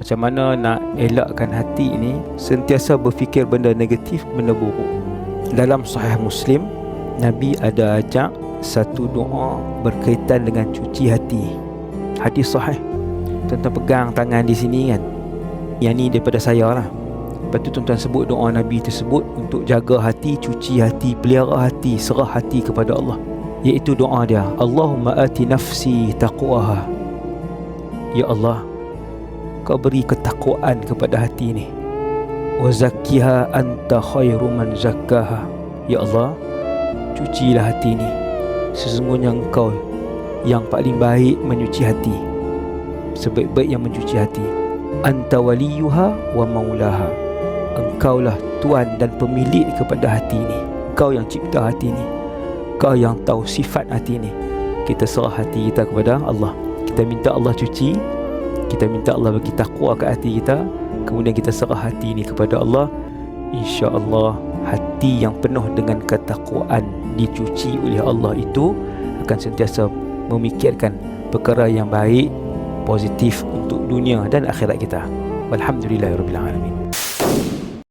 Macam mana nak elakkan hati ini sentiasa berfikir benda negatif, benda buruk. Dalam Sahih Muslim, Nabi ada ajak satu doa berkaitan dengan cuci hati. Hadis sahih. Tuan-tuan pegang tangan di sini kan. Yang ni daripada saya lah. Lepas tu tuan-tuan sebut doa Nabi tersebut untuk jaga hati, cuci hati, pelihara hati, serah hati kepada Allah. Iaitu doa dia, Allahumma ati nafsi taqwaha. Ya Allah, Kau beri ketakwaan kepada hati ni. Wa zakkiha anta khairu man zakkaha. Ya Allah, cucilah hati ni. Sesungguhnya Engkau yang paling baik menyuci hati, sebaik-baik yang mencuci hati. Anta waliyuha wa maulaha. Engkaulah tuan dan pemilik kepada hati ni. Kau yang cipta hati ni. Kau yang tahu sifat hati ni. Kita serah hati kita kepada Allah. Kita minta Allah cuci. Kita minta Allah bagi takwa ke hati kita. Kemudian kita serah hati ni kepada Allah. InsyaAllah hati yang penuh dengan ketakwaan dicuci oleh Allah itu akan sentiasa memikirkan perkara yang baik, positif untuk dunia dan akhirat kita. Walhamdulillahirabbil alamin.